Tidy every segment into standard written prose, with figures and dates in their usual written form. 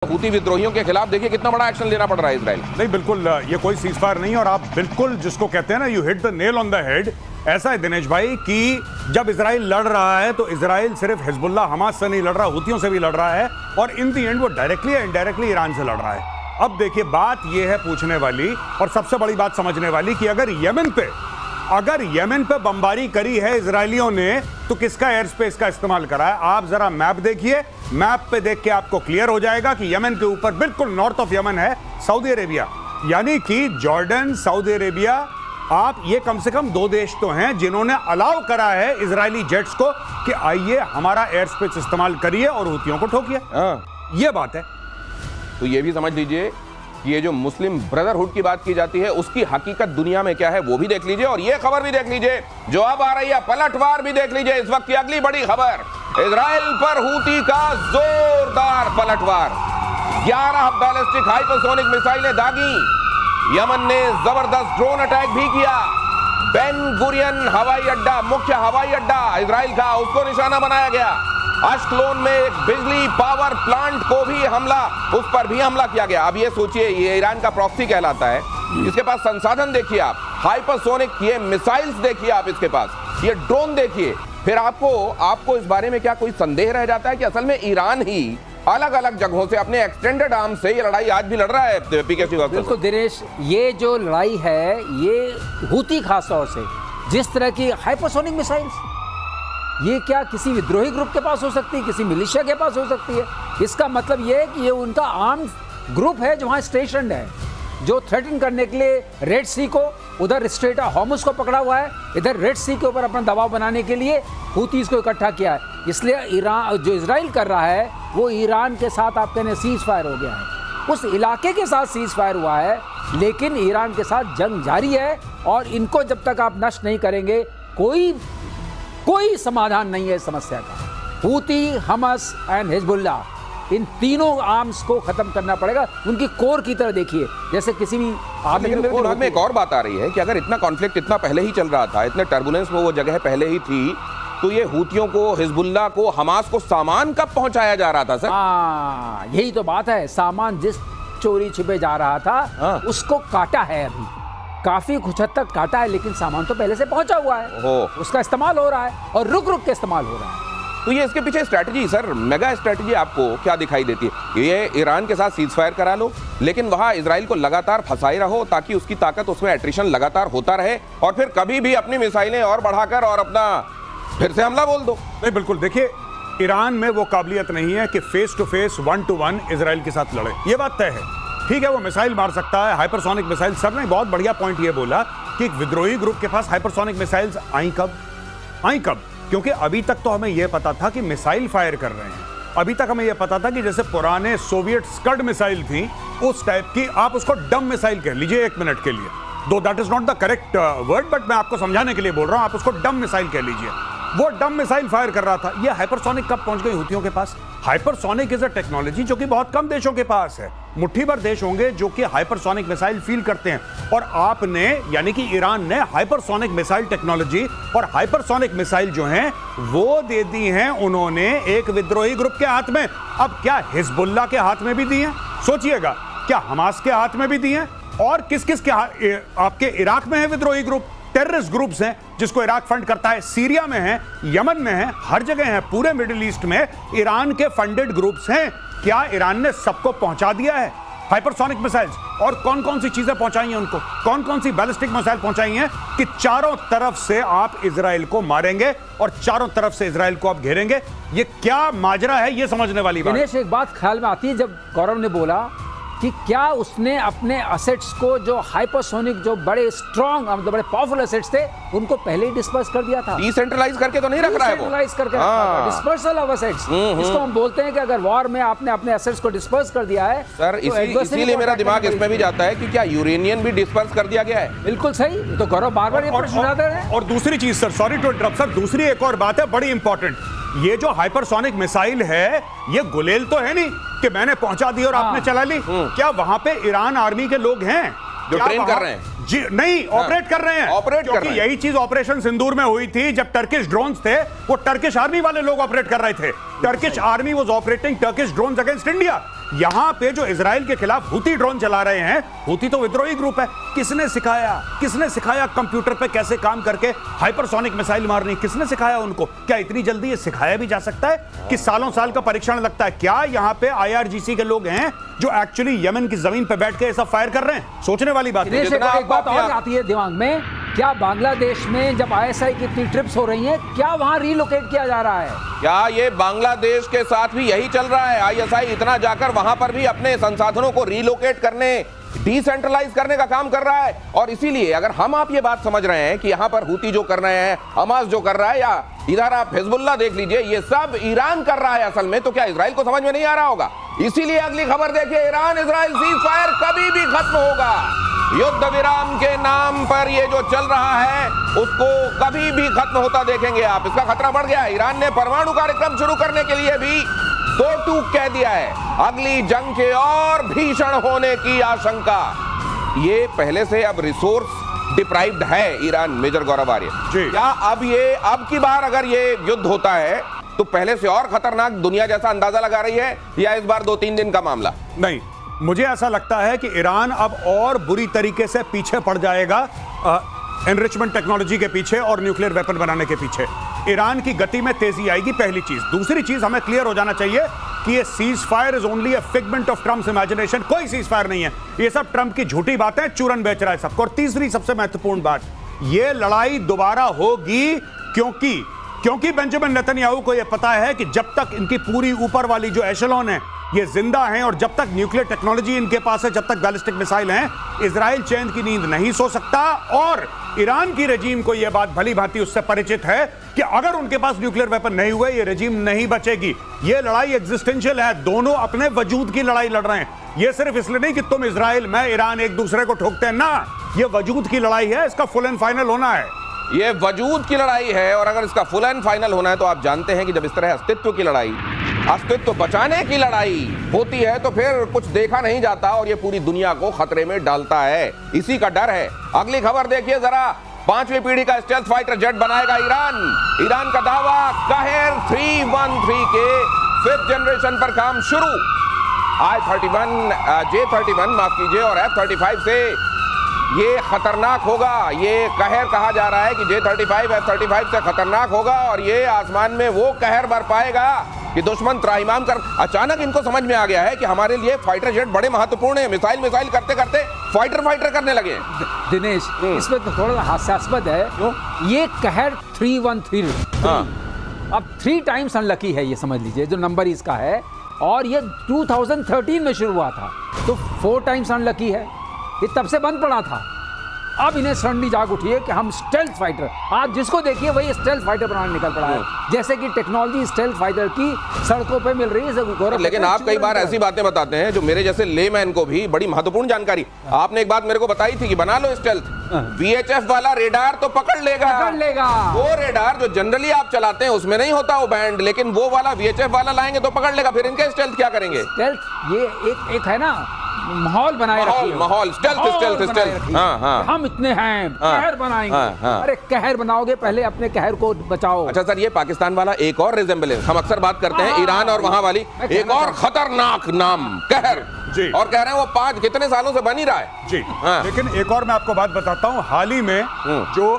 Houthi विद्रोहियों के खिलाफ देखिए कितना बड़ा एक्शन लेना पड़ रहा है इजराइल। नहीं, बिल्कुल ये कोई सीजफायर नहीं है। और आप बिल्कुल जिसको कहते हैं ना, you hit the nail on the head. ऐसा है दिनेश भाई कि जब इजराइल लड़ रहा है तो इजराइल सिर्फ हिजबुल्लाह हमास से नहीं लड़ रहा, हूतियों से भी लड़ रहा है, और इन दी एंड वो डायरेक्टली या इनडायरेक्टली ईरान से लड़ रहा है। अब देखिए, बात यह है पूछने वाली और सबसे बड़ी बात समझने वाली कि अगर यमन पे बमबारी करी है इजरायलियों ने तो किसका एयर स्पेस का इस्तेमाल करा है। आप जरा मैप देखिए, मैप पे देख के आपको क्लियर हो जाएगा कि यमन के ऊपर बिल्कुल नॉर्थ ऑफ यमन है सऊदी अरेबिया, यानी कि जॉर्डन, सऊदी अरेबिया। आप ये कम से कम दो देश तो हैं जिन्होंने अलाउ करा है इजरायली जेट्स को कि आइए हमारा एयर स्पेस इस्तेमाल करिए और हूतियों को ठोकिए। ये बात है। तो ये भी समझ लीजिए कि ये जो मुस्लिम ब्रदरहुड की बात की जाती है उसकी हकीकत दुनिया में क्या है वो भी देख लीजिए, और ये खबर भी देख लीजिए जो अब आ रही है, पलटवार भी देख लीजिए। इस वक्त की अगली बड़ी खबर, इजराइल पर हूती का जोरदार पलटवार। 11 बैलिस्टिक हाइपरसोनिक मिसाइलें दागी। यमन ने जबरदस्त ड्रोन अटैक भी किया। बेन गुरियन हवाई अड्डा, मुख्य हवाई अड्डा इजराइल का, उसको निशाना बनाया गया। अश्कलोन में एक बिजली पावर प्लांट को भी उस पर भी हमला किया गया। अब ये सोचिए, ये ईरान का प्रॉक्सी कहलाता है, इसके पास संसाधन देखिए आप, हाइपरसोनिक ये मिसाइल्स देखिए आप, इसके पास ये ड्रोन देखिए। फिर आपको इस बारे में क्या कोई संदेह रह जाता है कि असल में ईरान ही अलग अलग जगहों से अपने एक्सटेंडेड आर्म से ये लड़ाई आज भी लड़ रहा है पीके श्रीवास्तव। बिल्कुल दिनेश, ये जो लड़ाई है ये हूती खास तौर से जिस तरह की हाइपरसोनिक मिसाइल्स, ये क्या किसी विद्रोही ग्रुप के पास हो सकती है, किसी मिलिशिया के पास हो सकती है। इसका मतलब ये है कि ये उनका आर्म्ड ग्रुप है जो वहाँ स्टेशन है, जो थ्रेटन करने के लिए रेड सी को, उधर स्ट्रेट हॉर्मुज को पकड़ा हुआ है, इधर रेड सी के ऊपर अपना दबाव बनाने के लिए हूतीज को इकट्ठा किया है। इसलिए ईरान जो इजराइल कर रहा है वो ईरान के साथ आप कहने सीज फायर हो गया है, उस इलाके के साथ सीज फायर हुआ है, लेकिन ईरान के साथ जंग जारी है। और इनको जब तक आप नष्ट नहीं करेंगे कोई समाधान नहीं है इस समस्या का। हूती, हमस एंड हिजबुल्लाह, इन तीनों आर्म्स को खत्म करना पड़ेगा। उनकी कोर की तरह देखिए, जैसे किसी भी आर्मी लेकिन मेरे दिमाग में एक और बात आ रही है कि अगर इतना कॉन्फ्लिक्ट इतना पहले ही चल रहा था, इतने टर्बुलेंस में वो जगह पहले ही थी, तो ये हूतियों को, हिजबुल्लाह को, हमास को सामान कब पहुंचाया जा रहा था सर? यही तो बात है। सामान जिस चोरी छिपे जा रहा था उसको काटा है, अभी काफी कुछ हद तक काटा है, लेकिन सामान तो पहले से पहुंचा हुआ है, उसका इस्तेमाल हो रहा है और रुक रुक के इस्तेमाल हो रहा है। तो ये इसके पीछे स्ट्रैटेजी सर, मेगा स्ट्रैटेजी आपको क्या दिखाई देती है? ये ईरान के साथ सीज फायर करा लो, लेकिन वहां इजराइल को लगातार फंसाए रहो ताकि उसकी ताकत, उसमें एट्रिशन लगातार होता रहे, और फिर कभी भी अपनी मिसाइलें और बढ़ाकर और अपना फिर से हमला बोल दो। नहीं, बिल्कुल देखिए, ईरान में वो काबिलियत नहीं है कि face to face 1-to-1 Israel के साथ लड़े। ये बात तय है। ठीक है, वो मिसाइल मार सकता है, हाइपरसोनिक मिसाइल। सर ने बहुत बढ़िया पॉइंट ये बोला कि एक विद्रोही ग्रुप के पास हाइपरसोनिक मिसाइल्स आई कब? क्योंकि अभी तक तो हमें यह पता था कि मिसाइल फायर कर रहे हैं। अभी तक हमें यह पता था कि जैसे पुराने सोवियत स्कड मिसाइल थी उस टाइप की, आप उसको डम मिसाइल कह लीजिए 1 मिनट के लिए, दो that is not the correct word, but मैं आपको समझाने के लिए बोल रहा हूं, आप उसको डम मिसाइल कह लीजिए। वो डम मिसाइल फायर कर रहा था। ये हाइपरसोनिक कब पहुंच गई हूतियों के पास? हाइपरसोनिक इज अ टेक्नोलॉजी जो कि बहुत कम देशों के पास है। मुट्ठी भर देश होंगे जो कि हाइपरसोनिक मिसाइल फील करते हैं, और आपने यानी कि ईरान ने हाइपरसोनिक मिसाइल टेक्नोलॉजी और हाइपरसोनिक मिसाइल जो हैं वो दे दी हैं उन्होंने एक विद्रोही ग्रुप के हाथ में। अब क्या हिजबुल्लाह के हाथ में भी दी हैं? सोचिएगा, क्या हमास के हाथ में भी दी हैं? और किस किस के आपके इराक में है विद्रोही ग्रुप, टेररिस्ट ग्रुप्स हैं जिसको इराक फंड करता है, सीरिया में है, यमन में है, हर जगह है, पूरे मिडिल ईस्ट में ईरान के फंडेड ग्रुप्स हैं। क्या ईरान ने सबको पहुंचा दिया है हाइपरसोनिक मिसाइल्स? और कौन कौन सी चीजें पहुंचाई हैं उनको, कौन कौन सी बैलिस्टिक मिसाइल पहुंचाई हैं कि चारों तरफ से आप इजराइल को मारेंगे और चारों तरफ से इजराइल को आप घेरेंगे? ये क्या माजरा है, ये समझने वाली बात। दिनेश, एक बात ख्याल में आती है जब गौरव ने बोला कि क्या उसने अपने असेट्स को, जो हाइपरसोनिक, जो बड़े स्ट्रॉन्ग, मतलब बड़े पावरफुल असेट्स थे, उनको पहले ही डिस्पर्स कर दिया था। डिसेंट्रलाइज करके तो नहीं रख रहा है वो, डिसेंट्रलाइज करके डिस्पर्सल ऑफ असेट्स। इसको हम बोलते हैं कि अगर वॉर में आपने अपने असेट्स को डिस्पर्स कर दिया है सर, इसीलिए मेरा दिमाग इसमें भी जाता है कि क्या यूरेनियम भी डिस्पर्स कर दिया गया है? बिल्कुल सही। तो गौरव बार-बार ये प्रश्न उठाते हैं। और दूसरी चीज sir, sorry to interrupt sir, दूसरी एक और बात है बड़ी इंपॉर्टेंट। ये जो हाइपरसोनिक मिसाइल है ये गुलेल तो है नहीं कि मैंने पहुंचा दी और आपने चला ली। क्या वहां पे ईरान आर्मी के लोग हैं जो ट्रेन कर रहे हैं? जी नहीं, ऑपरेट कर रहे हैं, ऑपरेट कर रहे हैं। यही चीज ऑपरेशन सिंदूर में हुई थी जब टर्किश ड्रोन्स थे, वो टर्किश आर्मी वाले लोग ऑपरेट कर रहे थे। Turkish army was operating Turkish drones against India. यहां पे जो इजराइल के खिलाफ हूती ड्रोन चला रहे हैं, हूती तो विद्रोही ग्रुप है, किसने सिखाया कंप्यूटर पे कैसे काम करके हाइपरसोनिक मिसाइल मारनी? किसने सिखाया उनको? क्या इतनी जल्दी ये सिखाया भी जा सकता है कि सालों साल का परीक्षण लगता है? क्या यहां पे IRGC के लोग हैं जो एक्चुअली यमन की जमीन पे बैठ के ये सब फायर कर रहे हैं? सोचने वाली बात है। एक बात और आती है दिमाग में, क्या बांग्लादेश में जब ISI की इतनी ट्रिप्स हो रही हैं, क्या वहां रीलोकेट किया जा रहा है? क्या ये बांग्लादेश के साथ भी यही चल रहा है? ISI इतना जाकर वहां पर भी अपने संसाधनों को रीलोकेट करने, डिसेंट्रलाइज करने का काम कर रहा है। और इसीलिए अगर हम आप ये बात समझ रहे हैं कि यहां पर हूती जो कर रहे हैं, हमास जो कर रहा है, या इधर आप हिजबुल्लाह देख लीजिए, ये सब ईरान कर रहा है असल में, तो क्या इजराइल को समझ में नहीं आ रहा होगा? इसीलिए अगली खबर देखिए, ईरान इजराइल सीज फायर कभी भी खत्म होगा। युद्ध विराम के नाम पर ये जो चल रहा है उसको कभी भी खत्म होता देखेंगे आप। इसका खतरा बढ़ गया है। ईरान ने परमाणु कार्यक्रम शुरू करने के लिए भी दो टूक कह दिया है। अगली जंग के और भीषण होने की आशंका। ये पहले से अब रिसोर्स डिप्राइव्ड है ईरान, मेजर गौरव आर्य। क्या अब की बार अगर ये युद्ध होता है तो पहले से और खतरनाक दुनिया जैसा अंदाजा लगा रही है, या इस बार 2-3 दिन का मामला? नहीं, मुझे ऐसा लगता है कि ईरान अब और बुरी तरीके से पीछे पड़ जाएगा एनरिचमेंट टेक्नोलॉजी के पीछे और न्यूक्लियर वेपन बनाने के पीछे। ईरान की गति में तेजी आएगी, पहली चीज। दूसरी चीज, हमें क्लियर हो जाना चाहिए कि ये cease fire is only a figment of Trump's imagination. कोई सीज फायर नहीं है, ये सब ट्रंप की झूठी बातें, चूरन बेच रहा है सबको। और तीसरी सबसे महत्वपूर्ण बात, ये लड़ाई दोबारा होगी क्योंकि बेंजामिन नेतन्याहू को यह पता है कि जब तक इनकी पूरी ऊपर वाली जो एशेलॉन है ये जिंदा हैं और जब तक न्यूक्लियर टेक्नोलॉजी इनके पास है, जब तक बैलिस्टिक मिसाइल हैं, इजराइल चैन की नींद नहीं सो सकता। और ईरान की रजीम को यह बात भली भांति उससे परिचित है कि अगर उनके पास न्यूक्लियर वेपन नहीं हुए, ये रजीम नहीं बचेगी। ये लड़ाई एग्जिस्टेंशियल है, दोनों अपने वजूद की लड़ाई लड़ रहे हैं। ये सिर्फ इसलिए नहीं कि तुम इजराइल, मैं ईरान एक दूसरे को ठोकते हैं, ना, ये वजूद की लड़ाई है, इसका फुल एंड फाइनल होना है। ये वजूद की लड़ाई है, और अगर इसका फुल एंड फाइनल होना है तो आप जानते हैं कि जब इस तरह अस्तित्व की लड़ाई, अस्तित्व बचाने की लड़ाई होती है तो फिर कुछ देखा नहीं जाता और ये पूरी दुनिया को खतरे में डालता है। इसी का डर है। अगली खबर देखिए जरा, 5वीं पीढ़ी का स्टेल्थ फाइटर जेट बनाएगा ईरान का दावा। काहेर 313 के 5th जनरेशन पर काम शुरू। J-31 माफ कीजिए, और F-35 से ये खतरनाक होगा। ये कहर कहा जा रहा है कि J-35 F-35 से खतरनाक होगा, और ये आसमान में वो कहर बर पाएगा कि दुश्मन त्राहिमाम कर। अचानक इनको समझ में आ गया है कि हमारे लिए फाइटर जेट बड़े महत्वपूर्ण है। मिसाइल करते करते फाइटर करने लगे। दिनेश, इसमें तो थोड़ा हास्यास्पद है। ये कहर 313 अब 3 टाइम्स अनलकी है, ये समझ लीजिए, जो नंबर इसका है। और ये 2013 में शुरू हुआ था, तो 4 टाइम्स अनलकी है। ये तब से बंद पड़ा था। अब इन्हें सडनली जाग उठी है कि हम स्टेल्थ फाइटर, आज जिसको देखिए वही स्टेल्थ फाइटर बनाने निकल पड़ा है। जैसे कि टेक्नोलॉजी स्टेल्थ फाइटर की सड़कों पे मिल रही है। लेकिन आप कई बार ऐसी बातें बताते हैं जो मेरे जैसे लेमैन को भी बड़ी महत्वपूर्ण जानकारी। आपने एक बात मेरे को बताई थी कि बना लो स्टेल्थ, VHF वाला रेडार तो पकड़ लेगा। वो रेडार जो जनरली आप चलाते हैं उसमें नहीं होता वो बैंड, लेकिन वो वाला VHF वाला लाएंगे तो पकड़ लेगा। फिर इनके स्टेल्थ क्या करेंगे? स्टेल्थ ये एक है ना, माहौल बनाए रखिए, माहौल स्टेल्थ। हाँ। हम इतने हैं, कहर बनाएंगे। अरे कहर बनाओगे, पहले अपने कहर को बचाओ। अच्छा सर, ये पाकिस्तान वाला एक और रिजेंबलेंस, हम अक्सर बात करते हैं ईरान और वहां वाली, एक और खतरनाक नाम कहर जी, और कह रहे हैं वो 5 कितने सालों से बन ही रहा है जी। लेकिन एक और मैं आपको बात बताता हूं, हाल ही में जो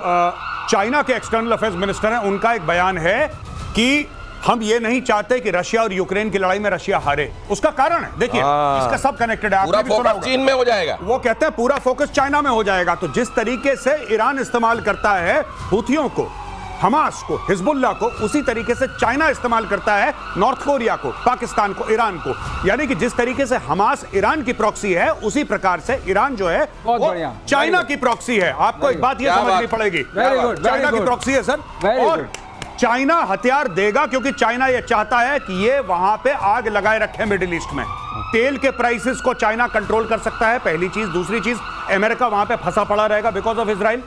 चाइना के एक्सटर्नल अफेयर्स मिनिस्टर हैं, उनका एक बयान है कि हम ये नहीं चाहते कि रशिया और यूक्रेन की लड़ाई में रशिया हारे। उसका कारण है, देखिए, इसका सब कनेक्टेड है। पूरा फोकस चीन में हो जाएगा। वो कहते हैं पूरा फोकस चाइना में हो जाएगा। तो जिस तरीके से ईरान इस्तेमाल करता है हूथियों को, हमास को, हिजबुल्लाह को, उसी तरीके से चाइना इस्तेमाल करता है नॉर्थ कोरिया को, पाकिस्तान को, ईरान को। यानी कि जिस तरीके से हमास ईरान की प्रॉक्सी है, उसी प्रकार से ईरान जो है वो चाइना की प्रॉक्सी है। आपको एक बात यह समझनी पड़ेगी, चाइना की प्रॉक्सी है सर। और चाइना हथियार देगा क्योंकि चाइना यह चाहता है कि ये वहां पे आग लगाए रखे मिडिल ईस्ट में। तेल के प्राइसेस को चाइना कंट्रोल कर सकता है, पहली चीज। दूसरी चीज, अमेरिका वहां पे फंसा पड़ा रहेगा बिकॉज ऑफ इजराइल।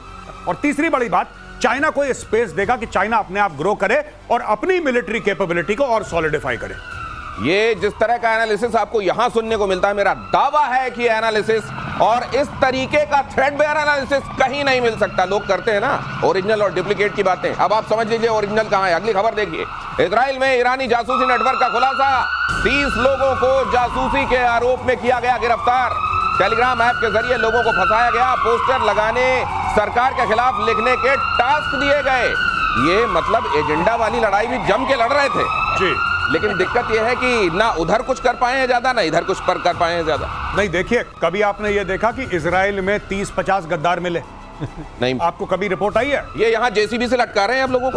और तीसरी बड़ी बात, चाइना को यह स्पेस देगा कि चाइना अपने आप ग्रो करे और अपनी मिलिट्री कैपेबिलिटी को और सॉलिडिफाई करे। ये जिस तरह का एनालिसिस आपको यहां सुनने को मिलता है, मेरा दावा है कि एनालिसिस और इस तरीके का थ्रेडबेयर एनालिसिस कहीं नहीं मिल सकता। लोग करते हैं ना ओरिजिनल और डुप्लीकेट की बातें, अब आप समझ लीजिए ओरिजिनल कहां है। अगली खबर देखिए, इजराइल में ईरानी जासूसी नेटवर्क का खुलासा, 30 लोगों को जासूसी के आरोप में किया गया गिरफ्तार। टेलीग्राम ऐप के जरिए लोगों को फंसाया गया, पोस्टर लगाने, सरकार के खिलाफ लिखने के टास्क दिए गए। ये मतलब एजेंडा वाली लड़ाई भी जम के लड़ रहे थे जी। लेकिन दिक्कत यह है कि ना उधर कुछ कर पाए हैं ज्यादा, ना इधर कुछ पर कर पाए हैं ज्यादा। नहीं देखिए, कभी आपने ये देखा कि इजराइल में 30-50 गद्दार मिले? नहीं, आपको कभी रिपोर्ट आई है? ये यहाँ जेसीबी से लटका रहे हैं अब लोगों को।